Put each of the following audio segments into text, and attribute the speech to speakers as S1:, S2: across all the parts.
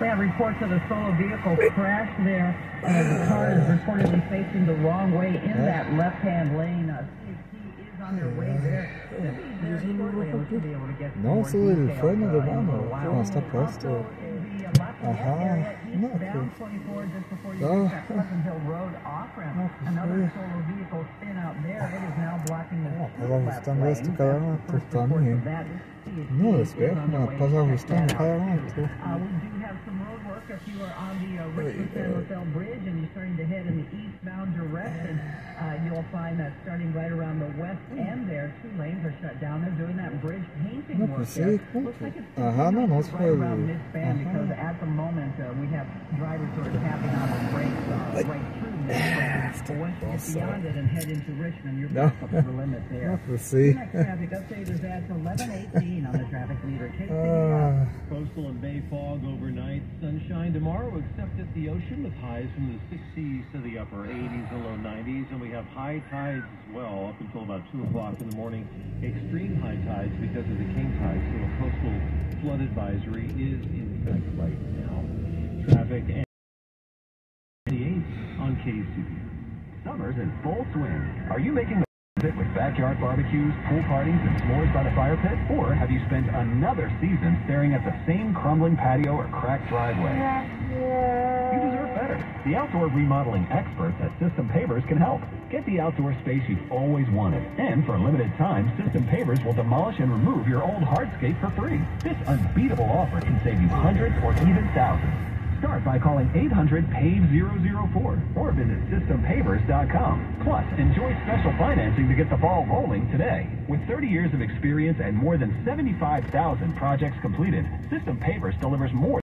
S1: Yeah, reports of a solo vehicle crash there. The car is reportedly facing the wrong way in that left-hand lane. CHP is on their way there.
S2: Non, c'est il freno de mano, non sta a posto. Aha, no, ajustando este calamento também. No, espera, não, estás ajustando o calamento. If you are on the Richmond San Rafael Bridge and you're starting to head in the eastbound direction, you'll find that starting right around the west end there, 2 lanes are shut down. They're doing that bridge painting work there. Looks like it's right around mid-span because at the moment we have drivers who are tapping on the brakes right through mid-span. But once you get beyond it and head into Richmond, you're back up to the limit there. Next traffic update is at 11:18 on the traffic meter.
S3: Coastal and bay fog overnight. Sunshine tomorrow, except at the ocean, with highs from the 60s to the upper 80s and low 90s, and we have high tides as well up until about 2 o'clock in the morning. Extreme high tides because of the king tide, so a coastal flood advisory is in effect right now. Traffic and 88 on KCB.
S4: Summer's in full swing. Are you making it with backyard barbecues, pool parties, and s'mores by the fire pit? Or have you spent another season staring at the same crumbling patio or cracked driveway? You deserve better. The outdoor remodeling experts at System Pavers can help. Get the outdoor space you've always wanted. And for a limited time, System Pavers will demolish and remove your old hardscape for free. This unbeatable offer can save you hundreds or even thousands. Start by calling 800-PAVE-004 or visit SystemPavers.com. Plus, enjoy special financing to get the ball rolling today. With 30 years of experience and more than 75,000 projects completed, System Pavers delivers more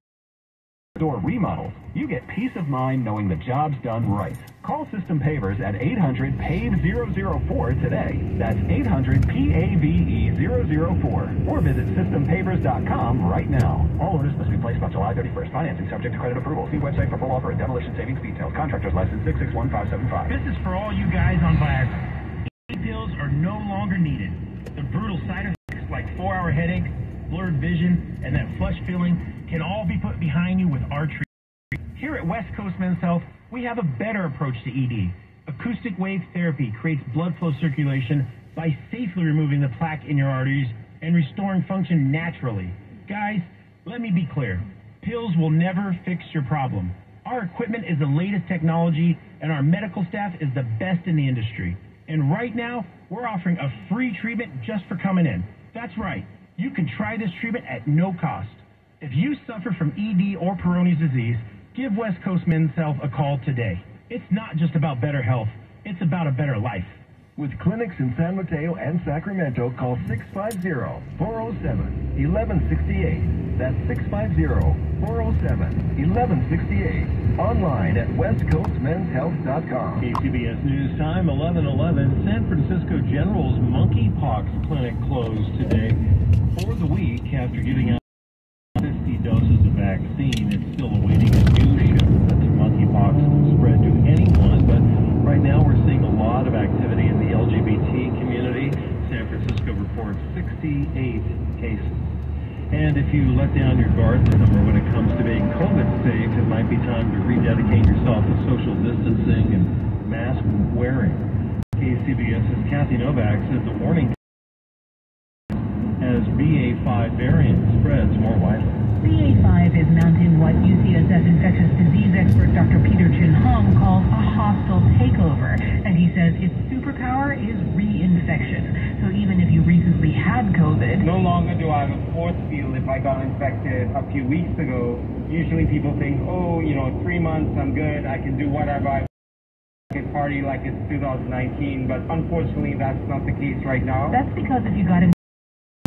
S4: door remodels. You get peace of mind knowing the job's done right. Call System Pavers at 800-PAVE-004 today. That's 800-PAVE-004 or visit SystemPavers.com right now. All orders must be placed by July 31st. Financing subject to credit approval. See website for full offer and demolition savings details. Contractor's license 661575.
S5: This is for all you guys on Viagra. Pills are no longer needed. The brutal side effects like 4-hour headache, blurred vision, and that flush feeling can all be put behind you with our treatment. Here at West Coast Men's Health, we have a better approach to ED. Acoustic wave therapy creates blood flow circulation by safely removing the plaque in your arteries and restoring function naturally. Guys, let me be clear. Pills will never fix your problem. Our equipment is the latest technology, and our medical staff is the best in the industry. And right now, we're offering a free treatment just for coming in. That's right. You can try this treatment at no cost. If you suffer from ED or Peyronie's disease, give West Coast Men's Health a call today. It's not just about better health, it's about a better life.
S4: With clinics in San Mateo and Sacramento, call 650-407-1168. That's 650-407-1168. Online at westcoastmenshealth.com.
S3: KCBS News Time, 11:11. San Francisco General's monkeypox clinic closed today for the week after giving out 50 doses of vaccine. It's still awaiting a new shipment. Monkeypox can spread to anyone, but right now we're seeing a lot of activity in the LGBT community. San Francisco reports 68 cases. And if you let down your guard this summer when it comes to being COVID safe, it might be time to rededicate yourself to social distancing and mask wearing. KCBS's Kathy Novak says the warning as BA.5 variant spreads more widely.
S6: BA.5 is mounting what UCSF infectious disease expert Dr. Peter Chin Hong calls a hostile takeover, and he says its superpower is reinfection. So even if you recently had COVID,
S7: no longer do I have a force field if I got infected a few weeks ago. Usually people think, oh, 3 months, I'm good, I can do whatever I can party like it's 2019, but unfortunately that's not the case right now.
S6: That's because if you got infected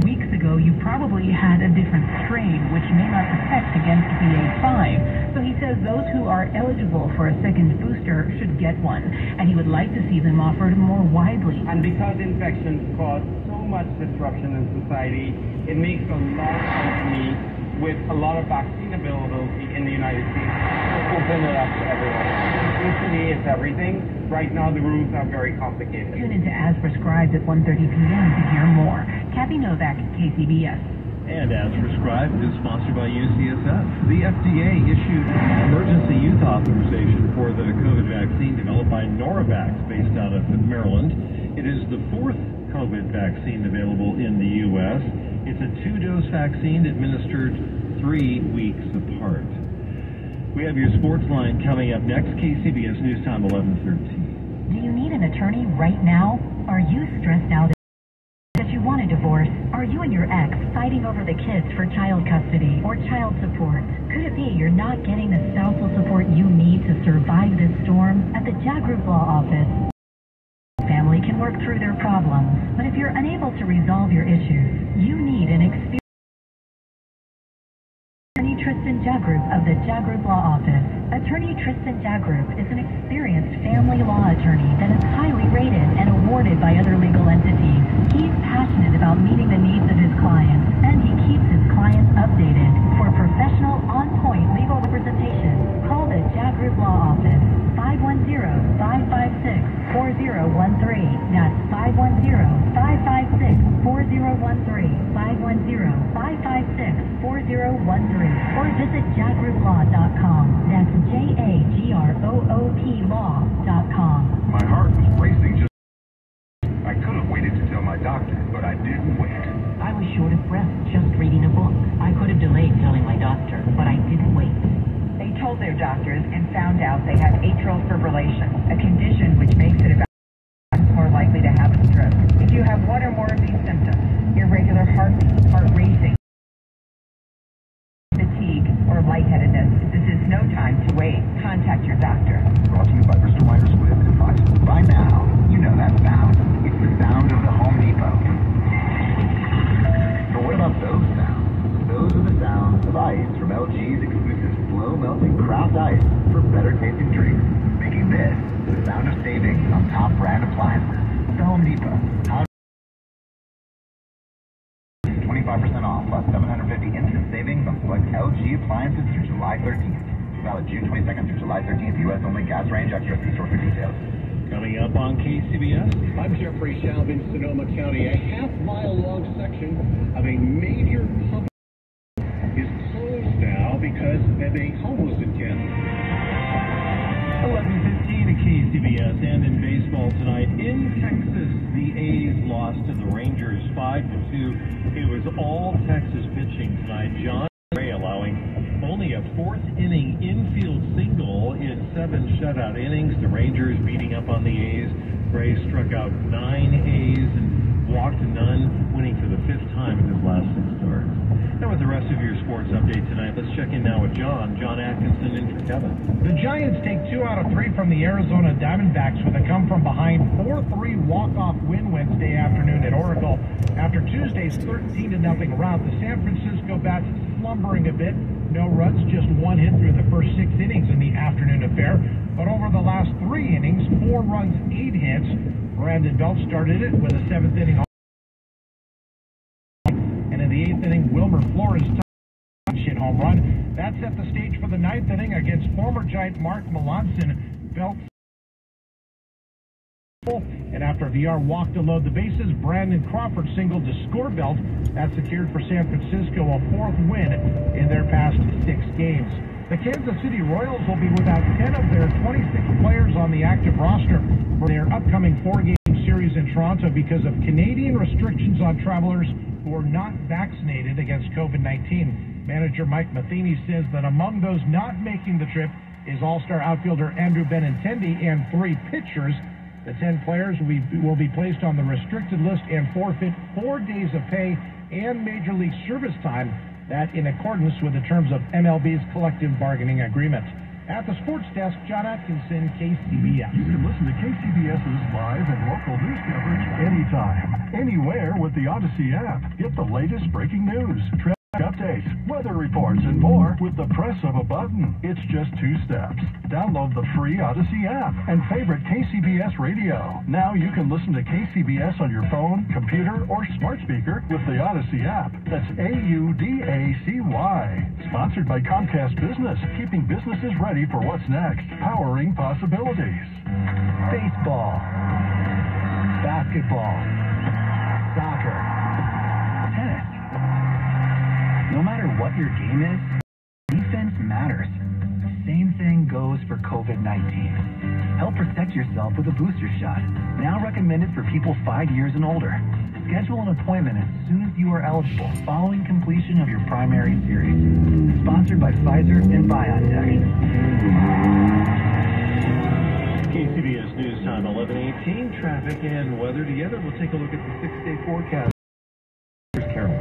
S6: weeks ago, you probably had a different strain, which may not protect against BA.5. So he says those who are eligible for a second booster should get one, and he would like to see them offered more widely.
S7: And because infections cause so much disruption in society, it makes a lot of companies with a lot of vaccine availability in the United States open it up to everyone. Simplicity is everything. Right now, the rules are very complicated.
S6: Tune into As Prescribed at 1:30 p.m. to hear more. Kathy Novak, KCBS.
S3: And as prescribed, is sponsored by UCSF. The FDA issued emergency use authorization for the COVID vaccine developed by Noravax, based out of Maryland. It is the fourth COVID vaccine available in the U.S. It's a 2-dose vaccine administered 3 weeks apart. We have your sports line coming up next. KCBS News Time 11:13.
S6: Do you need an attorney right now? Are you stressed out that you want a divorce? Are you and your ex fighting over the kids for child custody or child support? Could it be you're not getting the spousal support you need to survive this storm? At the JAG Group Law Office, family can work through their problems, but if you're unable to resolve your issues, you need an experienced Attorney Tristan Jagrup of the Jagrup Law Office. Attorney Tristan Jagrup is an experienced family law attorney that is highly rated and awarded by other legal entities. He's passionate about meeting the needs of his clients, and he keeps his clients updated. For professional, on-point legal representation, call the Jagrup Law Office, 510-556-4013. That's 510-556-4013. 510-556-4013. Or visit jagrouplaw.com. That's JAGROOP law.com.
S4: My heart was racing just... I could have waited to tell my doctor, but I didn't wait.
S6: I was short of breath just reading a book. I could have delayed telling my doctor, but I didn't wait.
S1: They told their doctors and found out they had atrial fibrillation, a condition which makes it about more likely to have a stroke. If you have one or more of these symptoms, irregular heartbeat, heart racing, fatigue, or lightheadedness, this is no time to wait. Contact your doctor.
S4: Brought to you by Bristol Myers Squibb and Pfizer. By now, you know that sound. It's the sound of the Home Depot. But what about those sounds? Those are the sounds of ice from LG's exclusive slow-melting craft ice for better tasting drinks, making this the sound of savings on top brand appliances. The Home Depot. 25% off plus $750 instant savings on select LG appliances through July 13th. Valid June 22nd through July 13th. U.S. only. Gas range extra. See store for details.
S3: Coming up on KCBS.
S8: I'm Jeffrey Schaub in Sonoma County. A half-mile-long section of a major public is closed now because of a homeless encampment.
S3: 11:15 to KCBS. And in baseball tonight, in Texas, the A's lost to the Rangers 5-2. It was all Texas pitching tonight. John Ray allowing only a fourth inning infield single in 7 shutout innings. The Rangers beating up on the A's. Ray struck out 9 A's and walked none, winning for the 5th time in his last 6 starts. Now with the rest of your sports update tonight, let's check in now with John Atkinson in for Kevin.
S5: The Giants take 2 out of 3 from the Arizona Diamondbacks with a come-from-behind 4-3 walk-off win Wednesday afternoon at Oracle. After Tuesday's 13-0 rout, the San Francisco bats slumbering a bit. No runs, just 1 hit through the first 6 innings in the afternoon affair. But over the last 3 innings, 4 runs, 8 hits. Brandon Belt started it with a 7th inning home. And in the 8th inning, Wilmer Flores hit home run. That set the stage for the 9th inning against former Giant Mark Melanson. Belt, and after VR walked to load the bases, Brandon Crawford singled to score Belt. That secured for San Francisco a 4th win in their past 6 games. The Kansas City Royals will be without 10 of their 26 players on the active roster for their upcoming 4-game series in Toronto because of Canadian restrictions on travelers who are not vaccinated against COVID-19. Manager Mike Matheny says that among those not making the trip is all-star outfielder Andrew Benintendi and 3 pitchers. The 10 players will be placed on the restricted list and forfeit 4 days of pay and Major League service time, that in accordance with the terms of MLB's collective bargaining agreement. At the sports desk, John Atkinson, KCBS.
S9: You can listen to KCBS's live and local news coverage anytime, anywhere with the Odyssey app. Get the latest breaking news, updates, weather reports, and more with the press of a button. It's just 2 steps. Download the free Odyssey app and favorite KCBS radio. Now you can listen to KCBS on your phone, computer, or smart speaker with the Odyssey app. That's AUDACY. Sponsored by Comcast Business, keeping businesses ready for what's next. Powering possibilities.
S8: Baseball, basketball, soccer, tennis,
S4: No matter what your game is, defense matters. Same thing goes for COVID-19. Help protect yourself with a booster shot, now recommended for people 5 years and older. Schedule an appointment as soon as you are eligible following completion of your primary series. Sponsored by Pfizer and BioNTech.
S3: KCBS News Time 11:18. Traffic and weather together. We'll take a look at the 6-day forecast. Here's Carol.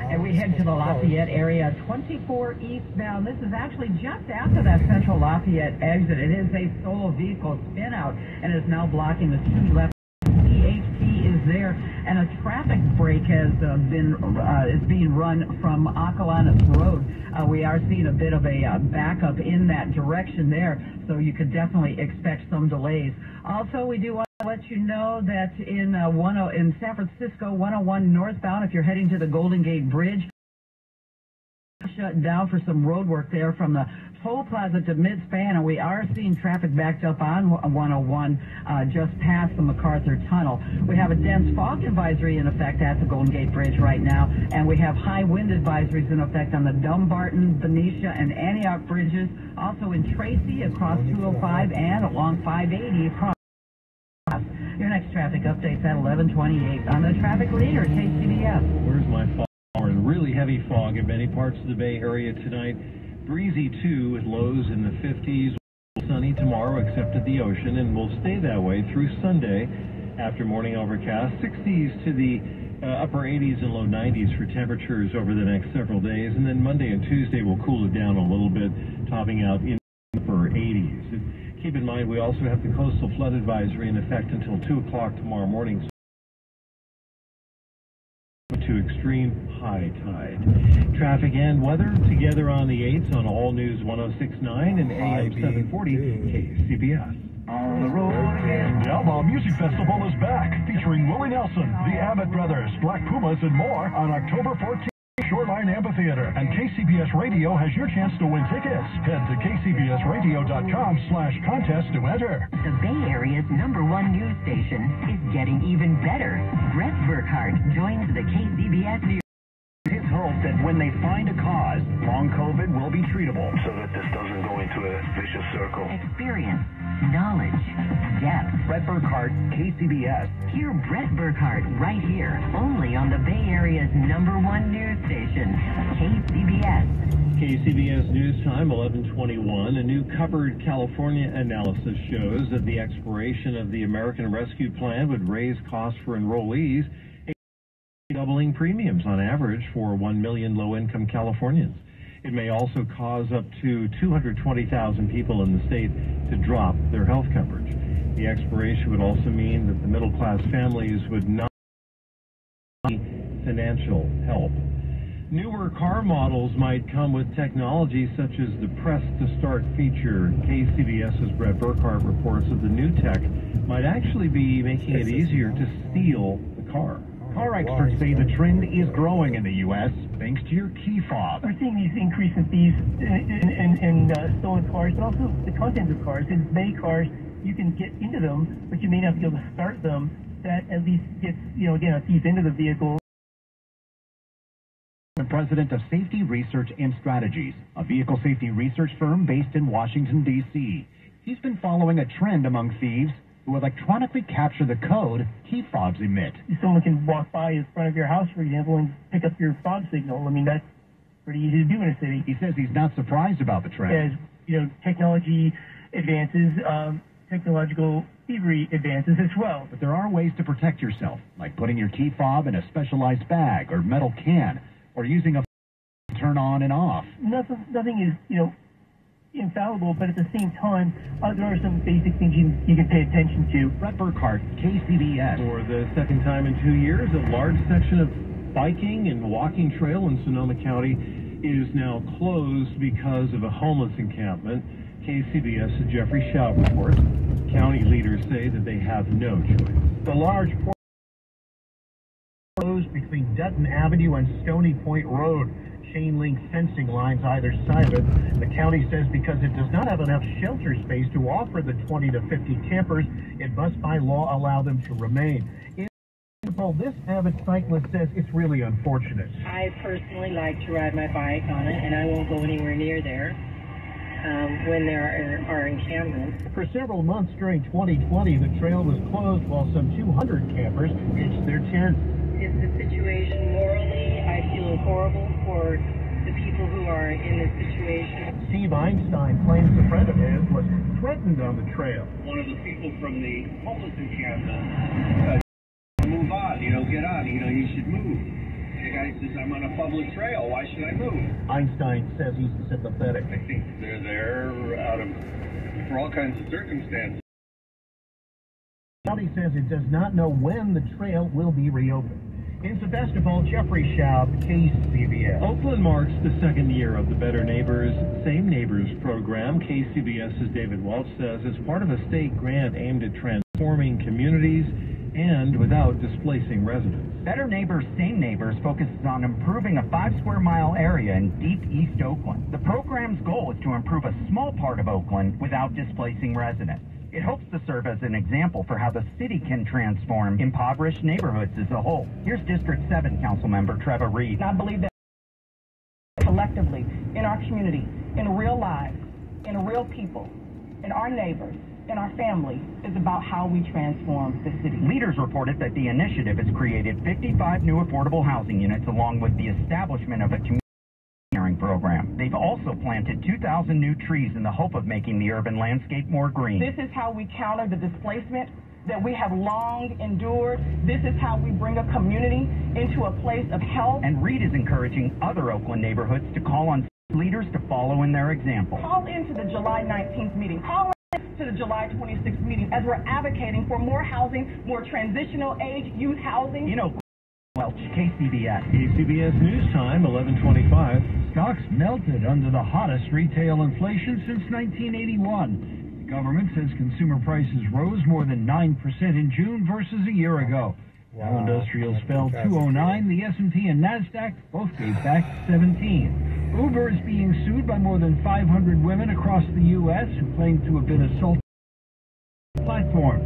S6: And we head to the Lafayette area, 24 eastbound. This is actually just after that central Lafayette exit. It is a solo vehicle spin out and is now blocking the 2 left. CHT is there, and a traffic break has is being run from Acalanes Road. We are seeing a bit of a backup in that direction there, so you could definitely expect some delays. Also, we do want to let you know that in San Francisco, 101 northbound, if you're heading to the Golden Gate Bridge, shut down for some road work there from the Toll Plaza to Mid-Span, and we are seeing traffic backed up on 101 just past the MacArthur Tunnel. We have a dense fog advisory in effect at the Golden Gate Bridge right now, and we have high wind advisories in effect on the Dumbarton, Benicia, and Antioch bridges, also in Tracy across 205 and along 580 across. Your next traffic update's at 11:28 on the traffic leader, KCBS.
S3: Where's my fog? Really heavy fog in many parts of the Bay Area tonight. Breezy too, with lows in the 50s. Sunny tomorrow except at the ocean, and will stay that way through Sunday. After morning overcast, 60s to the upper 80s and low 90s for temperatures over the next several days. And then Monday and Tuesday will cool it down a little bit, topping out in the upper 80s. And keep in mind, we also have the coastal flood advisory in effect until 2 o'clock tomorrow morning. To extreme high tide. Traffic and weather together on the 8s on All News 106.9 and AM 740 KCBS.
S9: On the road again. The Outlaw Music Festival is back, featuring Willie Nelson, the Abbott Brothers, Black Pumas, and more on October 14th. Shoreline Amphitheater, and KCBS Radio has your chance to win tickets. Head to kcbsradio.com/contest to enter.
S10: The Bay Area's #1 news station is getting even better. Brett Burkhardt joins the KCBS News.
S4: His hope that when they find a cause, long COVID will be treatable.
S11: So that this doesn't go into a vicious circle.
S10: Experience, knowledge, depth.
S4: Brett Burkhardt, KCBS.
S10: Hear Brett Burkhardt right here, only on the Bay Area's #1 news station, KCBS.
S3: KCBS News Time 11:21. A new Covered California analysis shows that the expiration of the American Rescue Plan would raise costs for enrollees, doubling premiums on average for 1 million low-income Californians. It may also cause up to 220,000 people in the state to drop their health coverage. The expiration would also mean that the middle-class families would not need financial help. Newer car models might come with technology such as the Press to Start feature. KCBS's Brett Burkhardt reports that the new tech might actually be making it easier to steal the car.
S4: Car experts say the trend is growing in the U.S. thanks to your key fob.
S12: We're seeing these increase in fees in stolen cars, but also the content of cars. In many cars, you can get into them, but you may not be able to start them. That at least gets, again, a thief into the vehicle.
S4: The president of Safety Research and Strategies, a vehicle safety research firm based in Washington, D.C. He's been following a trend among thieves who electronically capture the code key fobs emit.
S12: Someone can walk by in front of your house, for example, and pick up your fob signal. I mean, that's pretty easy to do in a city.
S4: He says he's not surprised about the trend.
S12: As technology advances, technological thievery advances as well.
S4: But there are ways to protect yourself, like putting your key fob in a specialized bag or metal can, or using a to turn on and off.
S12: Nothing is, infallible, but at the same time, there are some basic things you can pay attention to.
S4: Brett Burkhardt, KCBS.
S3: For the second time in 2 years, a large section of biking and walking trail in Sonoma County is now closed because of a homeless encampment. KCBS's Jeffrey Shout reports. County leaders say that they have no choice.
S13: The large closed between Dutton Avenue and Stony Point Road. Chain link fencing lines either side of it. The county says because it does not have enough shelter space to offer the 20 to 50 campers, it must by law allow them to remain. Well, this avid cyclist says it's really unfortunate.
S14: I personally like to ride my bike on it, and I won't go anywhere near there when there are encampments.
S13: For several months during 2020, the trail was closed while some 200 campers pitched their tents.
S14: It's a situation morally, I feel horrible for the people who are in this situation.
S13: Steve Einstein claims a friend of his was threatened on the trail.
S8: One of the people from the homeless encampment move on, get on, you should move. The guy says, I'm on a public trail, why should I move?
S13: Einstein says he's sympathetic.
S8: I think they're there for all kinds of circumstances.
S13: The county says it does not know when the trail will be reopened. In Sebastopol, Jeffrey Schaub, KCBS.
S3: Oakland marks the second year of the Better Neighbors, Same Neighbors program. KCBS's David Welch says it's part of a state grant aimed at transforming communities and without displacing residents.
S15: Better Neighbors, Same Neighbors focuses on improving a 5-square-mile area in deep East Oakland. The program's goal is to improve a small part of Oakland without displacing residents. It hopes to serve as an example for how the city can transform impoverished neighborhoods as a whole. Here's District 7 Councilmember Trevor Reed.
S16: I believe that collectively, in our community, in real lives, in real people, in our neighbors, in our family, is about how we transform the city.
S15: Leaders reported that the initiative has created 55 new affordable housing units along with the establishment of a community sharing program. They've also planted 2,000 new trees in the hope of making the urban landscape more green.
S16: This is how we counter the displacement that we have long endured. This is how we bring a community into a place of health.
S15: And Reed is encouraging other Oakland neighborhoods to call on leaders to follow in their example.
S16: Call into the July 19th meeting. Call to the July 26th meeting as we're advocating for more housing, more transitional age youth housing.
S15: Welch, KCBS.
S3: KCBS News Time, 11:25.
S17: Stocks melted under the hottest retail inflation since 1981. The government says consumer prices rose more than 9% in June versus a year ago. Dow Industrials fell 209. The S&P and NASDAQ both gave back 17. Uber is being sued by more than 500 women across the U.S. who claim to have been assaulted on the platform.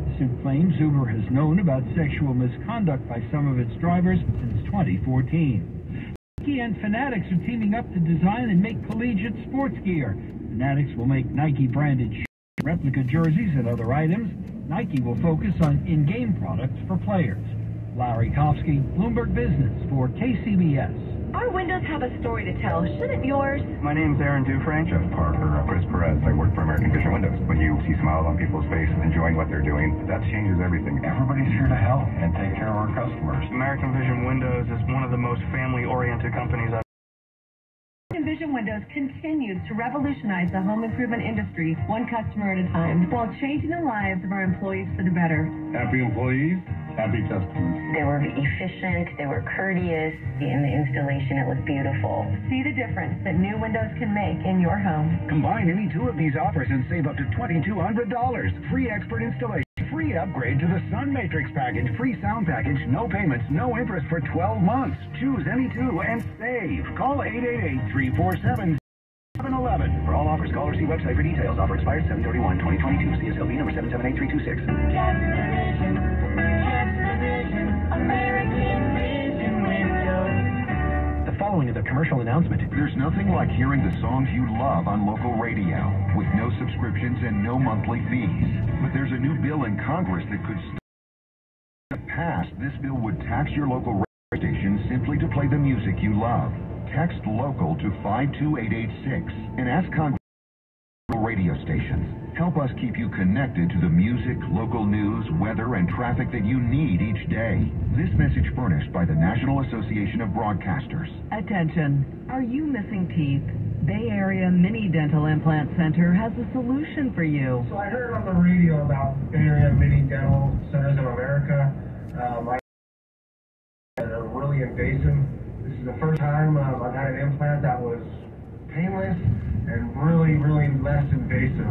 S17: The suit claims Uber has known about sexual misconduct by some of its drivers since 2014. Nike and Fanatics are teaming up to design and make collegiate sports gear. Fanatics will make Nike-branded replica jerseys and other items. Nike will focus on in-game products for players. Larry Kofsky, Lombard Business for KCBS.
S18: Our windows have a story to tell, shouldn't yours?
S19: My name's Aaron Dufresne. Jeff Parker, Chris Perez. I work for American Vision Windows. When you see smiles on people's faces, enjoying what they're doing, that changes everything. Everybody's here to help and take care of our customers.
S20: American Vision Windows is one of the most family-oriented companies I've
S18: American Vision Windows continues to revolutionize the home improvement industry one customer at a time while changing the lives of our employees for the better.
S19: Happy employees, happy customers.
S21: They were efficient, they were courteous. In the installation, it was beautiful.
S18: See the difference that new windows can make in your home.
S22: Combine any two of these offers and save up to $2,200. Free expert installation, free upgrade to the Sun Matrix package, free sound package, no payments, no interest for 12 months. Choose any two and save. Call 888-347-711. For all offers, call or see website for details. Offer expires 7/31/2022. CSLB number 778326.
S4: The following is a commercial announcement. There's nothing like hearing the songs you love on local radio with no subscriptions and no monthly fees. But there's a new bill in Congress that could pass. This bill would tax your local radio station simply to play the music you love. Text local to 52886 and ask Congress for radio stations. Help us keep you connected to the music, local news, weather, and traffic that you need each day. This message furnished by the National Association of Broadcasters.
S23: Attention, are you missing teeth? Bay Area Mini Dental Implant Center has a solution for you.
S24: So I heard on the radio about Bay Area Mini Dental Centers of America. I had a really invasive. This is the first time I've had an implant that was painless and really, really less invasive.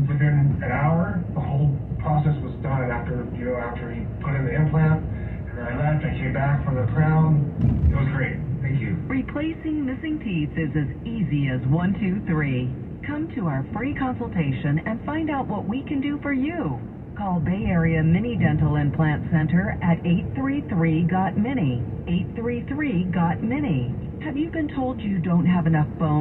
S24: Within an hour, the whole process was done after he put in the implant. And then I left, I came back for the crown. It was great. Thank you.
S23: Replacing missing teeth is as easy as 1, 2, 3. Come to our free consultation and find out what we can do for you. Call Bay Area Mini Dental Implant Center at 833-GOT-MINI. 833-GOT-MINI. Have you been told you don't have enough bone?